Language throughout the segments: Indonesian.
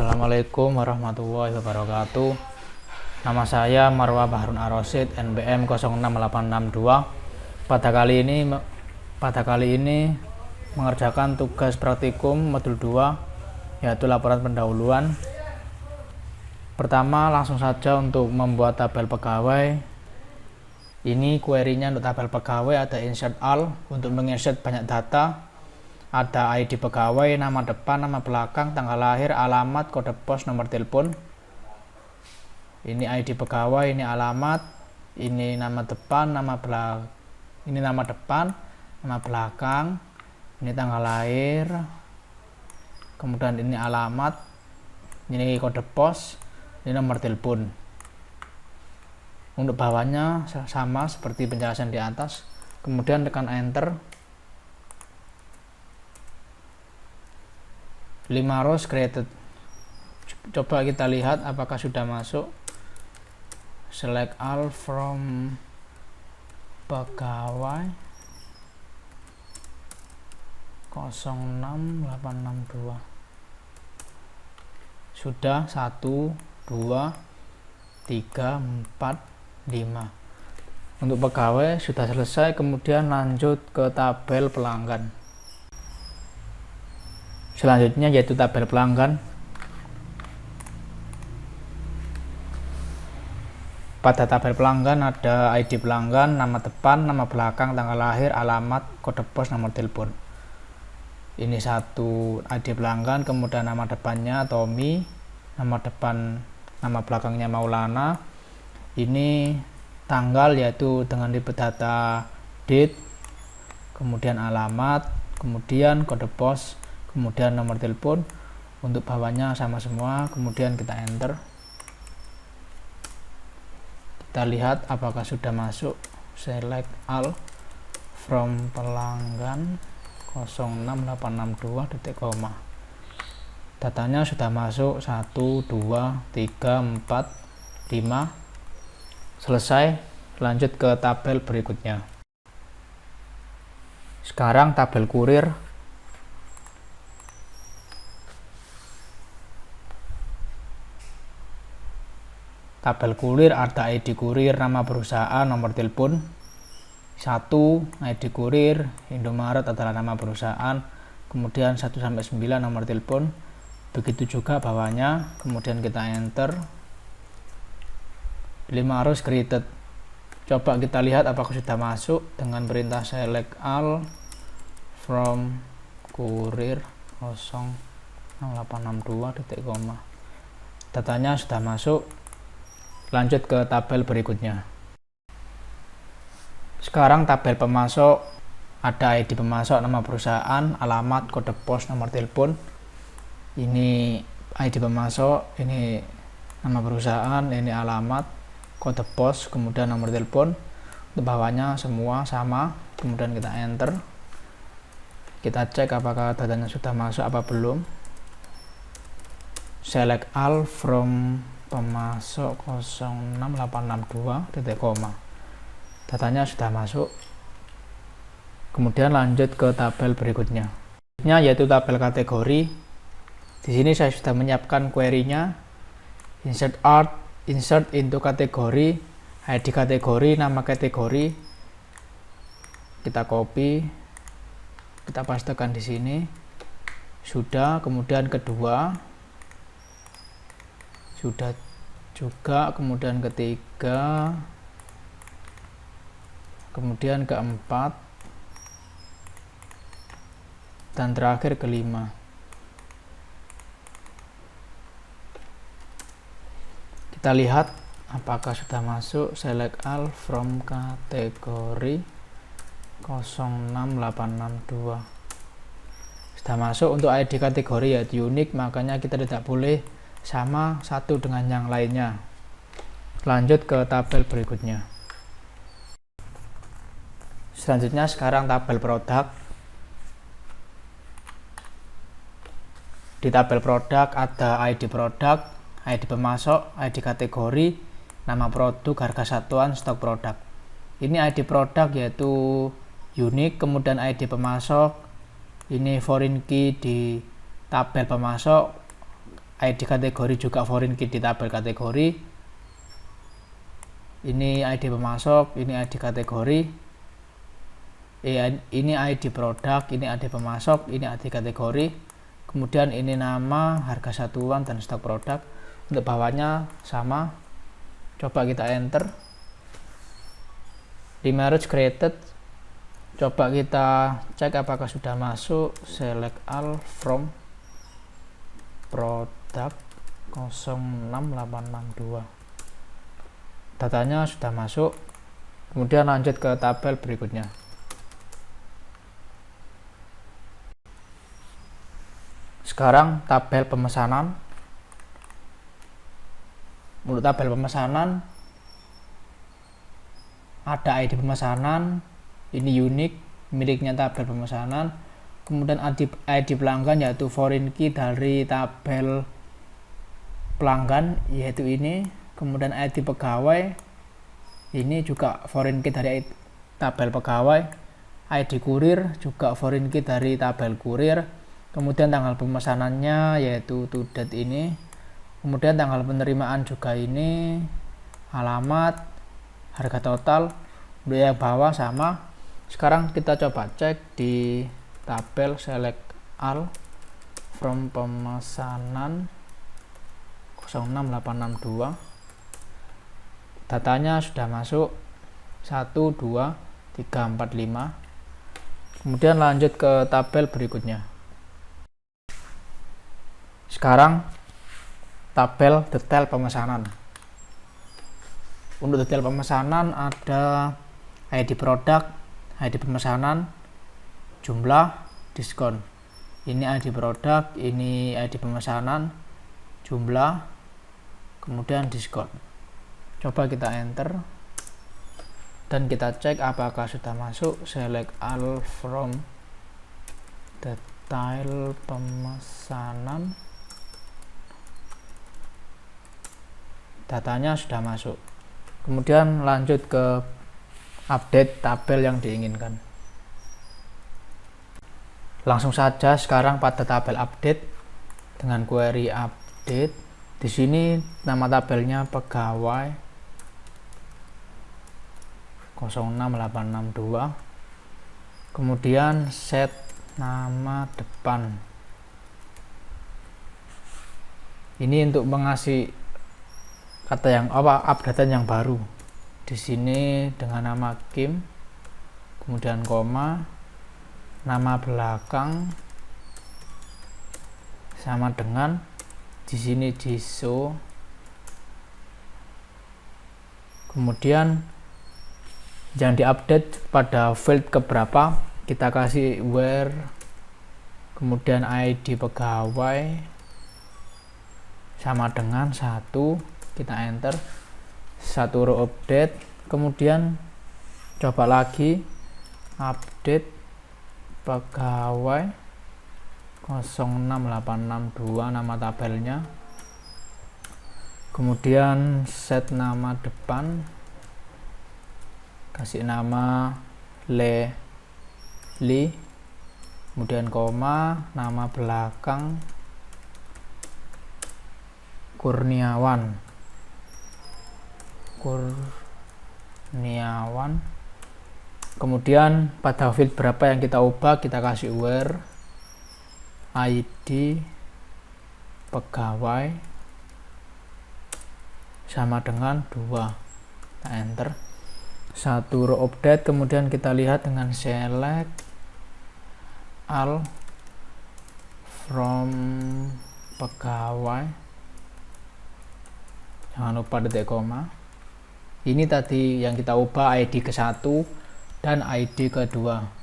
Assalamualaikum warahmatullahi wabarakatuh. Nama saya Marwah Bahrun Ar-Rasyid, NBM 06862. Pada kali ini mengerjakan tugas praktikum modul 2, yaitu laporan pendahuluan. Pertama, langsung saja untuk membuat tabel pegawai. Ini query-nya untuk tabel pegawai ada insert all untuk menginsert banyak data. Ada ID pegawai, nama depan, nama belakang, tanggal lahir, alamat, kode pos, nomor telepon. Ini ID pegawai, ini alamat, ini nama depan, nama belakang, ini tanggal lahir, kemudian ini alamat, ini kode pos, ini nomor telepon. Untuk bawahnya sama seperti penjelasan di atas. Kemudian tekan enter. 5 rows created. Coba kita lihat apakah sudah masuk. Select all from pegawai 06862. Sudah 1, 2, 3, 4, 5. Untuk pegawai sudah selesai. Kemudian lanjut ke tabel pelanggan. Selanjutnya yaitu tabel pelanggan. Pada tabel pelanggan ada ID pelanggan, nama depan, nama belakang, tanggal lahir, alamat, kode pos, nomor telepon. Ini satu ID pelanggan, kemudian nama depannya Tommy, nama belakangnya Maulana. Ini tanggal yaitu dengan tipe data date, kemudian alamat, kemudian kode pos, kemudian nomor telepon. Untuk bawahnya sama semua. Kemudian kita enter. Kita lihat apakah sudah masuk. Select all from pelanggan 06862 titik koma. Datanya sudah masuk 1, 2, 3, 4, 5. Selesai. Lanjut ke tabel berikutnya. Sekarang tabel kurir. Tabel kurir ada ID kurir, nama perusahaan, nomor telepon. 1 ID kurir Indomaret adalah nama perusahaan, kemudian 1 sampai 9 nomor telepon. Begitu juga bawahnya. Kemudian kita enter. 5 rows created. Coba kita lihat apakah sudah masuk dengan perintah select all from kurir 06862 titik koma. Datanya sudah masuk. Lanjut ke tabel berikutnya. Sekarang tabel pemasok. Ada ID pemasok, nama perusahaan, alamat, kode pos, nomor telepon. Ini ID pemasok, ini nama perusahaan, ini alamat, kode pos, kemudian nomor telepon. Untuk bawahnya semua sama. Kemudian kita enter. Kita cek apakah datanya sudah masuk apa belum. Select all from pemasok 06862 titik koma. Datanya sudah masuk. Kemudian lanjut ke tabel berikutnya, yaitu tabel kategori. Di sini saya sudah menyiapkan query-nya. Insert into kategori, ID kategori, nama kategori. Kita copy, kita pastekan di sini. Sudah. Kemudian kedua sudah juga, kemudian ketiga, kemudian keempat, dan terakhir kelima. Kita lihat apakah sudah masuk. Select all from kategori 06862. Sudah masuk. Untuk ID kategori yaitu unik, makanya kita tidak boleh sama satu dengan yang lainnya. Lanjut ke tabel berikutnya. Selanjutnya sekarang tabel produk. Di tabel produk ada ID produk, ID pemasok, ID kategori, nama produk, harga satuan, stok produk. Ini ID produk yaitu unik, kemudian ID pemasok ini foreign key di tabel pemasok, ID kategori juga foreign key di tabel kategori. Ini ID pemasok, ini ID kategori, ini ID produk, ini ID pemasok, ini ID kategori. Kemudian ini nama, harga satuan, dan stok produk. Untuk bawahnya sama. Coba kita enter. Di marriage created, coba kita cek apakah sudah masuk. Select all from product 06862. Datanya sudah masuk. Kemudian lanjut ke tabel berikutnya. Sekarang tabel pemesanan. Untuk tabel pemesanan ada ID pemesanan, ini unik miliknya tabel pemesanan. Kemudian ID pelanggan yaitu foreign key dari tabel pelanggan yaitu ini. Kemudian ID pegawai ini juga foreign key dari tabel pegawai. ID kurir juga foreign key dari tabel kurir. Kemudian tanggal pemesanannya yaitu to date ini. Kemudian tanggal penerimaan juga ini. Alamat, harga total. Untuk yang bawah sama. Sekarang kita coba cek di tabel select all from pemesanan 06862. Datanya sudah masuk 1, 2, 3, 4, 5. Kemudian lanjut ke tabel berikutnya. Sekarang tabel detail pemesanan. Untuk detail pemesanan ada ID produk, ID pemesanan, jumlah, diskon. Ini ID produk, ini ID pemesanan, jumlah, kemudian diskon. Coba kita enter dan kita cek apakah sudah masuk. Select all from detail pemesanan. Datanya sudah masuk. Kemudian lanjut ke update tabel yang diinginkan. Langsung saja sekarang pada tabel update dengan query update. Di sini nama tabelnya pegawai 06862. Kemudian set nama depan. Ini untuk mengasih kata yang updatean yang baru. Di sini dengan nama Kim, kemudian koma, nama belakang sama dengan di sini Jisoo. Kemudian yang diupdate pada field keberapa kita kasih where, kemudian ID pegawai sama dengan 1, kita enter 1 row update. Kemudian coba lagi update pegawai 06862 nama tabelnya. Kemudian set nama depan, kasih nama Li, kemudian koma, nama belakang Kurniawan. Kemudian pada field berapa yang kita ubah kita kasih where, ID pegawai sama dengan 2, kita enter 1 row update. Kemudian kita lihat dengan select all from pegawai, jangan lupa titik koma. Ini tadi yang kita ubah ID ke-1 dan ID kedua.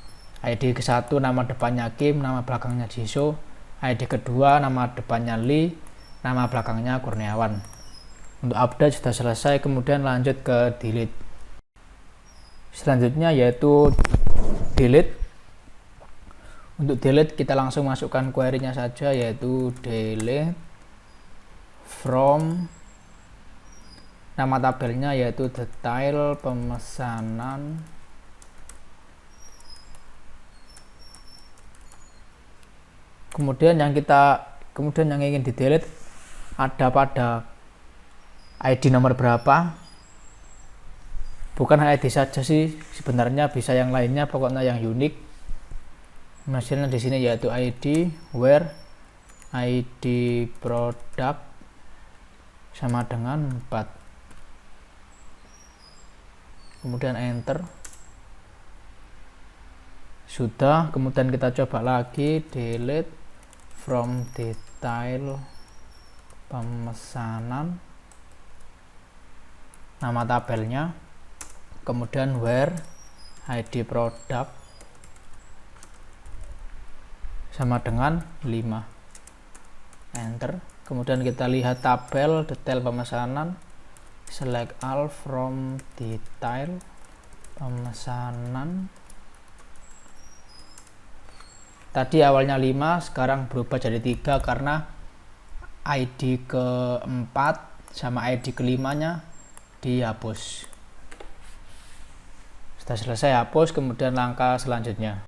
ID ke-1 nama depannya Kim, nama belakangnya Jisoo. ID kedua nama depannya Lee, nama belakangnya Kurniawan. Untuk update sudah selesai. Kemudian lanjut ke delete. Selanjutnya yaitu delete. Untuk delete kita langsung masukkan query-nya saja, yaitu delete from nama tabelnya yaitu detail pemesanan. Kemudian yang ingin di delete ada pada ID nomor berapa. Bukan ID saja sih, sebenarnya bisa yang lainnya, pokoknya yang unik. Misalnya di sini yaitu ID where ID product sama dengan 4. Kemudian enter. Sudah, kemudian kita coba lagi delete from detail pemesanan, nama tabelnya, kemudian where ID product sama dengan 5, enter. Kemudian kita lihat tabel detail pemesanan, select all from detail pemesanan. Tadi awalnya 5, sekarang berubah jadi 3 karena ID keempat sama ID kelimanya dihapus. Sudah selesai hapus, kemudian langkah selanjutnya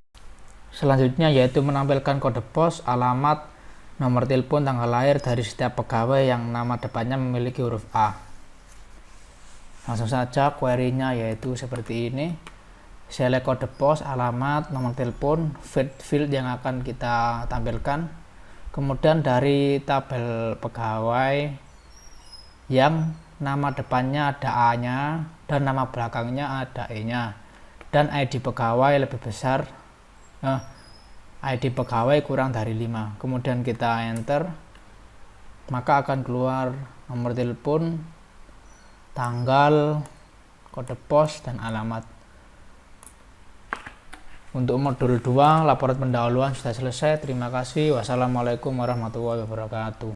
yaitu menampilkan kode pos, alamat, nomor telepon, tanggal lahir dari setiap pegawai yang nama depannya memiliki huruf A. Langsung saja query-nya yaitu seperti ini. Select kode pos, alamat, nomor telepon, field yang akan kita tampilkan. Kemudian dari tabel pegawai yang nama depannya ada A-nya dan nama belakangnya ada E-nya, dan ID pegawai lebih besar, ID pegawai kurang dari 5. Kemudian kita enter, maka akan keluar nomor telepon, tanggal, kode pos, dan alamat. Untuk modul 2 laporan pendahuluan sudah selesai. Terima kasih. Wassalamualaikum warahmatullahi wabarakatuh.